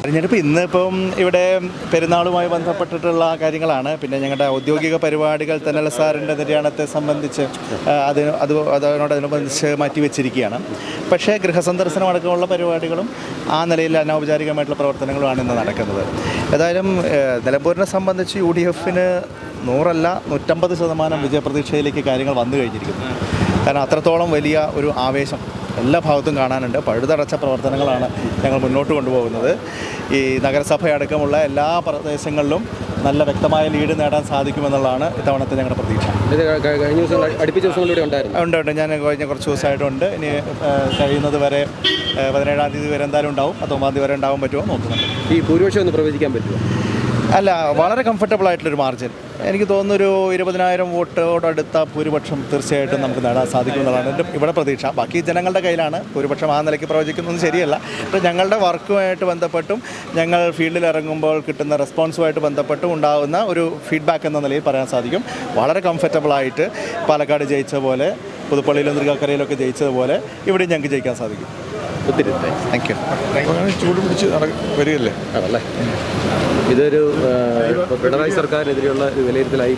തെരഞ്ഞെടുപ്പ് ഇന്നിപ്പം ഇവിടെ പെരുന്നാളുമായി ബന്ധപ്പെട്ടിട്ടുള്ള കാര്യങ്ങളാണ്. പിന്നെ ഞങ്ങളുടെ ഔദ്യോഗിക പരിപാടികൾ തെന്നല സാറിൻ്റെ നിര്യാണത്തെ സംബന്ധിച്ച് അതിനോടനുബന്ധിച്ച് മാറ്റിവെച്ചിരിക്കുകയാണ്. പക്ഷേ ഗൃഹസന്ദർശനം അടക്കമുള്ള പരിപാടികളും ആ നിലയിൽ അനൗപചാരികമായിട്ടുള്ള പ്രവർത്തനങ്ങളുമാണ് ഇന്ന് നടക്കുന്നത്. ഏതായാലും നിലമ്പൂരിനെ സംബന്ധിച്ച് UDF-ന് 100 അല്ല 150% വിജയപ്രതീക്ഷയിലേക്ക് കാര്യങ്ങൾ വന്നു കഴിഞ്ഞിരിക്കുന്നു. കാരണം അത്രത്തോളം വലിയ ഒരു ആവേശം എല്ലാ ഭാഗത്തും കാണാനുണ്ട്. പഴുതടച്ച പ്രവർത്തനങ്ങളാണ് ഞങ്ങൾ മുന്നോട്ട് കൊണ്ടുപോകുന്നത്. ഈ നഗരസഭയടക്കമുള്ള എല്ലാ പ്രദേശങ്ങളിലും നല്ല വ്യക്തമായ ലീഡ് നേടാൻ സാധിക്കുമെന്നുള്ളതാണ് ഇത്തവണത്തെ ഞങ്ങളുടെ പ്രതീക്ഷ. കഴിഞ്ഞ ദിവസം അടുപ്പിച്ച ദിവസങ്ങളിലൂടെ ഉണ്ട്. ഞാൻ കഴിഞ്ഞ കുറച്ച് ദിവസമായിട്ടുണ്ട്. ഇനി കഴിയുന്നത് വരെ 17-ാം തീയതി വരെ എന്തായാലും ഉണ്ടാവും. 19-ാം തീയതി വരെ ഉണ്ടാവാൻ പറ്റുമോ നോക്കുന്നുണ്ട്. ഈ ഭൂരിപക്ഷം ഒന്ന് പ്രവചിക്കാൻ പറ്റുമോ? അല്ല, വളരെ കംഫർട്ടബിൾ ആയിട്ടുള്ളൊരു മാർജിൻ. എനിക്ക് തോന്നുന്നൊരു 20,000 വോട്ടോടടുത്ത ഭൂരിപക്ഷം തീർച്ചയായിട്ടും നമുക്ക് നേടാൻ സാധിക്കുമെന്നുള്ളതാണ് എൻ്റെ ഇവിടെ പ്രതീക്ഷ. ബാക്കി ജനങ്ങളുടെ കയ്യിലാണ്. ഭൂരിപക്ഷം ആ നിലയ്ക്ക് പ്രവചിക്കുന്നത് ശരിയല്ല. അപ്പോൾ ഞങ്ങളുടെ വർക്കുമായിട്ട് ബന്ധപ്പെട്ടും ഞങ്ങൾ ഫീൽഡിൽ ഇറങ്ങുമ്പോൾ കിട്ടുന്ന റെസ്പോൺസുമായിട്ട് ബന്ധപ്പെട്ടും ഉണ്ടാകുന്ന ഒരു ഫീഡ്ബാക്ക് എന്ന നിലയിൽ പറയാൻ സാധിക്കും. വളരെ കംഫർട്ടബിളായിട്ട് പാലക്കാട് ജയിച്ച പോലെ, പുതുപ്പള്ളിയിലും തൃക്കാക്കരയിലൊക്കെ ജയിച്ചതുപോലെ ഇവിടെയും ഞങ്ങൾക്ക് ജയിക്കാൻ സാധിക്കും. ഒത്തിരി താങ്ക് യു. ചൂട് പിടിച്ച് വരികയല്ലേ അതല്ലേ? ഇതൊരു പിണറായി സർക്കാരിനെതിരെയുള്ള ഒരു വിലയിരുത്തലായി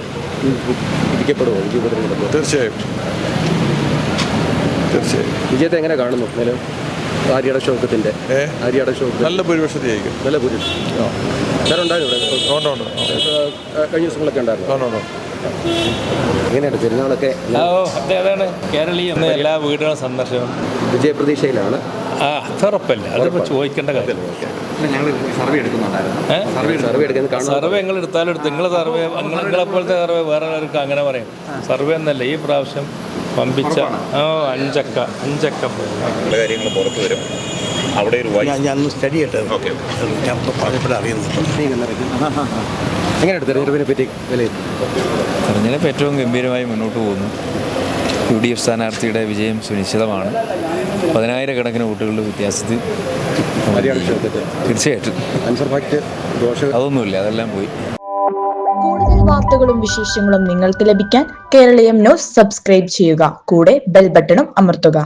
ഇരിക്കപ്പെടുമോ? തീർച്ചയായും. വിജയത്തെ എങ്ങനെ കാണുന്നു? നിലവിൽ ആര്യാട ഷൗക്കത്തിൻ്റെ നല്ല ഭൂരിപക്ഷത്തിൽ ജയിക്കും. നല്ല ഭൂരിപക്ഷം സാർ ഉണ്ടായിരുന്നു ഇവിടെ? കഴിഞ്ഞ ദിവസങ്ങളൊക്കെ ഉണ്ടായിരുന്നു. എങ്ങനെയാണ് പെരുന്നാളൊക്കെ? അതാണ് കേരളീയം. എല്ലാ വീടുകളും സന്ദർശനം വിജയപ്രതീക്ഷയിലാണ്. ഉറപ്പല്ല, അതിപ്പോൾ ചോദിക്കേണ്ട കാര്യം. സർവേ നിങ്ങൾ എടുത്താലും എടുത്ത് നിങ്ങളെ സർവേ നിങ്ങളെപ്പോലത്തെ സർവേ വേറെ ആർക്കും അങ്ങനെ പറയും. സർവേ എന്നല്ല, ഈ പ്രാവശ്യം പമ്പിച്ച അഞ്ചക്ക കാര്യങ്ങൾ പുറത്തു വരും. അവിടെ ഒരു ഞാൻ സ്റ്റഡി ചെയ്യട്ടെ. ഞാൻ പറഞ്ഞപ്പോൾ അറിയുന്നു. എങ്ങനെയാണ് തെരഞ്ഞെടുപ്പിനെ പറ്റി വിലയിരുത്തും? തെരഞ്ഞെടുപ്പ് ഏറ്റവും ഗംഭീരമായി മുന്നോട്ട് പോകുന്നു. UDF സ്ഥാനാർത്ഥിയുടെ വിജയം സുനിശ്ചിതമാണ്. 10,000 വോട്ടുകളുടെ വ്യത്യാസത്തിൽ തീർച്ചയായിട്ടും. അതൊന്നുമില്ല, അതെല്ലാം പോയി. കൂടുതൽ വാർത്തകളും വിശേഷങ്ങളും നിങ്ങൾക്ക് ലഭിക്കാൻ കേരളീയം ന്യൂസ് സബ്സ്ക്രൈബ് ചെയ്യുക. കൂടെ ബെൽ ബട്ടണും അമർത്തുക.